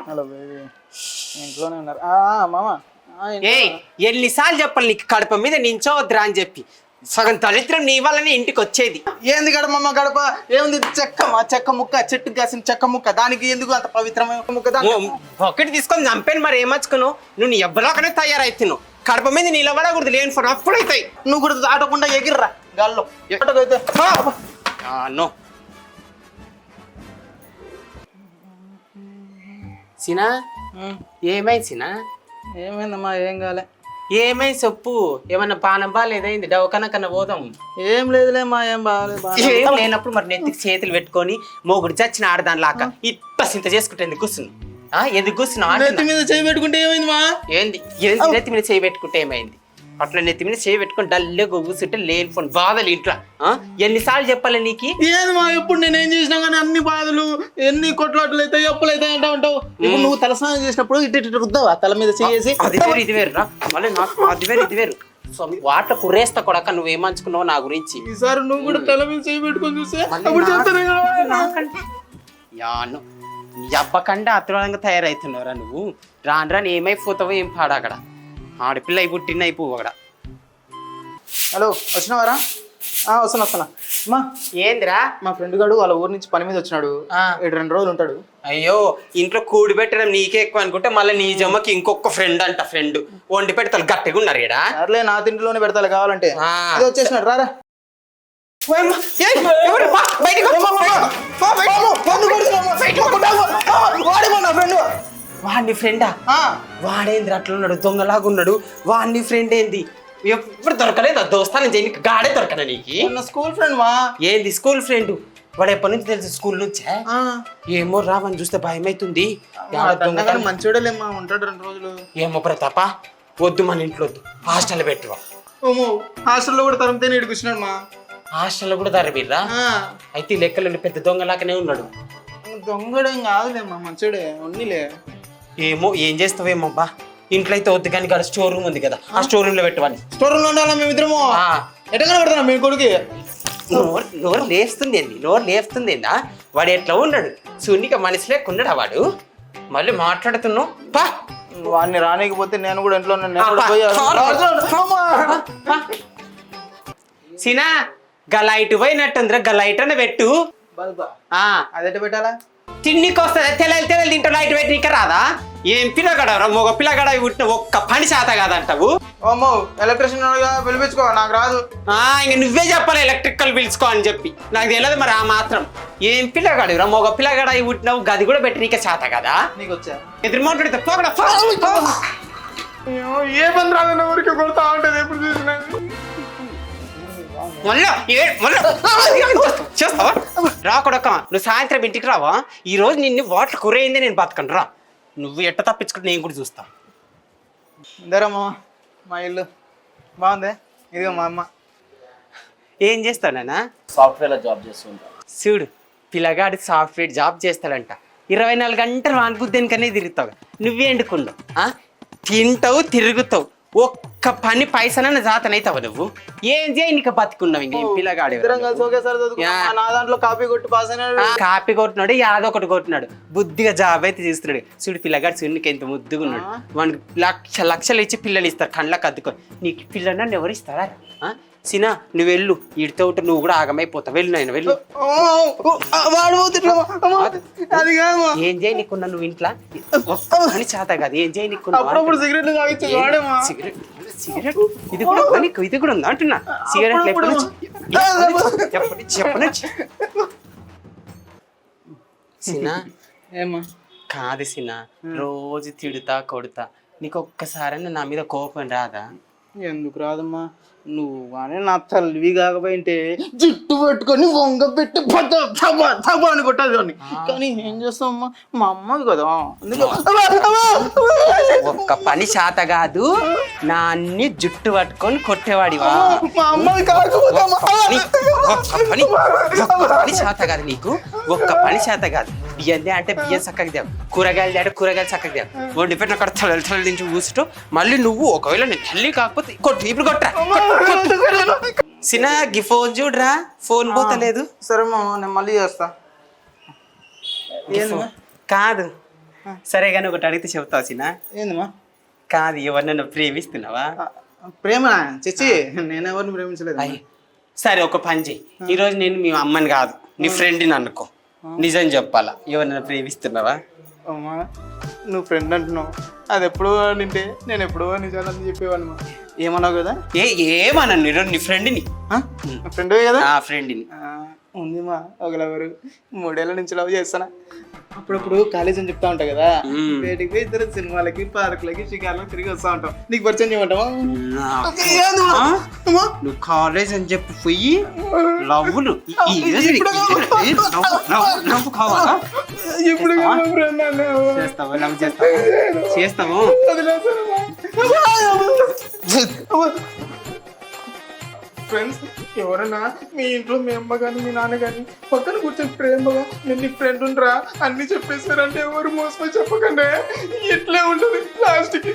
Hello baby ఇంట్లోనే ఉన్నారు మామ ఏయ్ ఎన్నిసార్లు చెప్పాలి నీకు కడప మీద నించోవద్దురా అని చెప్పి సగం దరిద్రం నీ వల్లనే ఇంటికి వచ్చేది. ఏంది గడపమ్మ గడప ఏముంది చెక్క ముక్క చెట్టుకు కాసిన చెక్క ముక్క దానికి ఎందుకు అంత పవిత్రమైన ముక్క ఒకటి తీసుకొని చంపాను మరి ఏమచ్చుకును నువ్వు నీ ఎవ్వలోకనే తయారైతున్నావు. కడప మీద నిలబడకూడదు లేని ఫోన్ అప్పుడైతాయి. నువ్వు కూడా దాటకుండా ఎగిర్రా గాల్లో ఎక్కడికైతే నో సినా ఏమైంది సినా? ఏమైందమ్మా ఏం కాలే. ఏమై చెప్పు. ఏమన్నా పానం బాగాలేదైంది డవకన కన్నా పోదాం. ఏం లేదులేమ్మా ఏం బాగాలేదు. ఏం లేనప్పుడు మరి నెత్తికి చేతులు పెట్టుకొని మొగుడు చచ్చిన ఆడదాని లాక ఇట్లా సింత చేసుకుంటే ఎందుకు కూర్చున్నావు? ఎందుకు కూర్చున్నావు? నెత్తి మీద చేయి పెట్టుకుంటే ఏమైంది మా? ఏంది నెత్తి మీద చేయి పెట్టుకుంటే ఏమైంది? అట్లా నెత్తి మీద చేయి పెట్టుకొని డల్లే కూర్చుంటే లేని ఫోన్ బాధలు ఇంట్లో ఎన్నిసార్లు చెప్పాలి నీకు? ఏది మా ఎప్పుడు నేను ఏం చేసినా కానీ అన్ని బాధలు ఎన్ని కొట్లాట్లు అవుతాయి అప్పులు అవుతాయి అంటా ఉంటావు. ఇప్పుడు నువ్వు తలస్నానం చేసినప్పుడు ఇటు రుద్దావా తల మీద చేసి? అది వేరు ఇది వేరు రా మళ్ళీ నాకు అది వేరు ఇది వేరు. వాటర్ కురేస్తా కొడక నువ్వేమంచుకున్నావు నా గురించి. ఈసారి నువ్వు కూడా తల మీద చేయి పెట్టుకొని చూస్తే యాను ఎవ్వకంటే అతులంగా తయారవుతున్నావురా నువ్వు. రాను రాని ఏమైపోతావో ఏం పాడు అక్కడ. ఆడపిల్ల అయి పుట్టిన అయిపోవు అక్కడ. హలో వచ్చినావారా? వస్తున్నా అమ్మా. ఏందిరా? మా ఫ్రెండ్ గాడు వాళ్ళ ఊరు నుంచి పని మీద వచ్చినాడు. 2 రోజులు ఉంటాడు. అయ్యో ఇంట్లో కూడి పెట్టడం నీకే ఎక్కువ అనుకుంటే మళ్ళీ నీ జమ్మకి ఇంకొక ఫ్రెండ్ అంట. ఫ్రెండ్ వండి పెడతారు గట్టిగా ఉన్నారు ఈడ. సర్లే నా తిండిలోనే పెడతాను కావాలంటే. వచ్చేసినాడు రారా. వాడిని ఫ్రెండా? వాడేంది అట్లున్నాడు దొంగలాగా ఉన్నాడు. వాడిని ఫ్రెండ్ ఏంది? ఎప్పుడు దొరకలేదు దోస్తాను చేయడానికి గాడే దొరకనా నీకు? స్కూల్ ఫ్రెండ్ మా. ఏంది స్కూల్ ఫ్రెండ్? వాడు ఎప్పటి నుంచి తెలుసు? స్కూల్ నుంచే. ఏమో రావని చూస్తే భయం అవుతుంది. మంచోడేలేమ్మా ఉంటాడు 2 రోజులు. ఏమో ప్రతాప వద్దు మన ఇంట్లో వద్దు హాస్టల్ పెట్టువా. హాస్టల్లో కూడా తరంతేనే ఇక్కడికి వచ్చినాడు మా. హాస్టల్లో కూడా తరబిర్రా? అయితే లెక్కలు పెద్ద దొంగలాగానే ఉన్నాడు. దొంగడేం కాదులేమ్మా మంచోడే ఉన్నిలే. ఏమో ఏం చేస్తావేమో బా. ఇంట్లో అయితే వద్దు కానీ ఇక్కడ స్టోర్ రూమ్ ఉంది కదా ఆ స్టోర్ రూమ్ లో పెట్టవాలి. స్టోర్ రూమ్ లో ఉండాలా మేమిద్దరము? ఎట్టగా పెడతాం మీ కొడుకు? నోరు లేస్తుంది ఏందా? వాడు ఎట్లా ఉన్నాడు సున్నిక మనిషి లేకున్నాడా వాడు? మళ్ళీ మాట్లాడుతున్నావు పా. వాడిని రానికపోతే నేను కూడా ఇంట్లో సినా గలైట్ పోయినట్టుందిరా. గలైట్ అన్న పెట్టు. అదెట్ట పెట్టాలా? తిండికి వస్తుంది తెల్లలు తింటా లైట్ పెట్టి నీకు రాదా? ఏం పిల్లగడరా మొగ పిల్లగడ పుట్టిన ఒక్క పని చేత కాదంటావు. ఓమో ఎలక్ట్రిషియన్ పిలిపించుకో నాకు రాదు. ఇంక నువ్వే చెప్పాలి ఎలక్ట్రికల్ పిలుచుకో అని చెప్పి. నాకు తెలియదు మరి ఆ మాత్రం. ఏం పిల్లగాడు రా మొగ పిల్లగడ పుట్టినావు గది కూడా పెట్టి నీకే చేత కదా? నీకు వచ్చా ఎదురు మాట్లాడితే ఏ పని రాదు ఊరికి కొడతా ఉంటుంది ఎప్పుడు చూసినా. చేస్తావా రాకొడక? నువ్వు సాయంత్రం ఇంటికి రావా? ఈ రోజు నిన్ను వాటర్ కురైంది నేను బతకండి రా. నువ్వు ఎట్ట తప్పించుకుంటే నేను కూడా చూస్తా. ఇద్దరమ్మా మా ఇల్లు బాగుంది. ఇదిగో మా అమ్మ. ఏం చేస్తావు నాన్న? సాఫ్ట్వేర్ జాబ్ చేస్తుంటా. చూడు పిల్లగాడి సాఫ్ట్వేర్ జాబ్ చేస్తాడంట. 24 గంటలు వాని బుద్ధినికనే తిరుగుతావు. నువ్వే ఎండుకుండు తింటావు తిరుగుతావు. ఒక్క పని పైసనన్న జాతనైతావు నువ్వు. ఏం చేయి నీకు బతుకున్నావు. ఇంక పిల్లగాడు నా దాంట్లో కాపీ కొట్టి పాస్ అయినాడు. కాపీ కొట్టినాడు యాదో ఒకటి కొట్టినాడు. బుద్ధిగా జాబ్ అయితే తీస్తున్నాడు. చూడు పిల్లగాడు చూడు ఎంత ముద్దుగా ఉన్నాడు. వానికి లక్షలు ఇచ్చి పిల్లలు ఇస్తారు కళ్ళకి అద్దుకొని. నీకు పిల్లలు నన్ను ఎవరు ఇస్తారా? సినా నువ్వు వెళ్ళు. ఈడితో ఉంటే నువ్వు కూడా ఆగమైపోతావు. వెళ్ళు నాయన వెళ్ళు. ఏం చేయి నీకున్నా నువ్వు ఇంట్లో అని చేత కాదు. ఏం చేయి నీకున్నా సిగరెట్ ఇది కూడా ఇది కూడా ఉందా అంటున్నా. సిగరెట్ చెప్పను సినా. ఏమా కాదు సినా రోజు తిడుతా కొడుతా నీకు ఒక్కసారైనా నా మీద కోపం రాదా? ఎందుకు రాదమ్మా? నువ్వు కానీ నా తల్లివి కాకపోయింటే జుట్టు పట్టుకొని వంగ పెట్టి అని కొట్టేది. కానీ ఏం చేస్తామమ్మా మా అమ్మది కదా. ఒక్క పని చేత కాదు నా అన్ని జుట్టు పట్టుకొని కొట్టేవాడివా? మా అమ్మది కాకపోతే పని చేత కాదు నీకు. ఒక్క పని చేత కాదు. బియ్యం అంటే బియ్యం చక్కగా దేవు. కూరగాయలు తేడా కూరగాయలు చక్కగా దేవు. వండి పెట్టిన అక్కడ తల తింటూ కూర్చుంటూ మళ్ళీ నువ్వు ఒకవేళ నేను తల్లి కాకపోతే కొట్టు. ఇప్పుడు కొట్టరా సినా. గి ఫోన్ చూడరా ఫోన్ పోతలేదు. సరే మా నేను మళ్ళీ చేస్తా. కాదు సరే కానీ ఒకటి అడిగితే చెప్తావు సినా? ఏందమ్మా? కాదు, ఎవరినైనా ప్రేమిస్తున్నావా? ప్రేమ చచ్చి నేను ఎవరిని ప్రేమించలేదు. అయ్యి సరే, ఒక పని చెయ్యి. ఈరోజు నేను మీ అమ్మని కాదు నీ ఫ్రెండ్ని అనుకో, నిజం చెప్పాలా, ఎవరినైనా ప్రేమిస్తున్నావా? అమ్మా నువ్వు ఫ్రెండ్ అంటున్నావు, అది ఎప్పుడో నింటే నేను ఎప్పుడో నిజాలని చెప్పేవాడిని. ఏమన్నావు కదా? ఏమన్నాను ఈరోజు నీ ఫ్రెండ్ని. ఫ్రెండ్ కదా? ఆ ఫ్రెండ్ని. ఉందిమా ఒక లవరు, 3 ఏళ్ళ నుంచి లవ్ చేస్తానా. అప్పుడప్పుడు కాలేజ్ అని చెప్తా ఉంటావు కదా, బయటికి పోయి ఇద్దరు సినిమాలకి, పార్కులకి, షికార్లకి తిరిగి వస్తా ఉంటాం. నీకు పరిచయం చేయమంటావా? నువ్వు కాలేజ్ అని చెప్పి పోయి లవ్వులు కావాలా? ఇప్పుడు చేస్తావా? లవ్ చేస్తావు? ఫ్రెండ్స్ ఎవరన్నా మీ ఇంట్లో మీ అమ్మ కానీ మీ నాన్న కానీ పక్కన కూర్చొని ప్రేమగా నేను నీ ఫ్రెండ్ ఉండరా అన్ని చెప్పేశారంటే ఎవరు మోసపోయి చెప్పకండి, ఇట్లే ఉంటుంది లాస్ట్కి.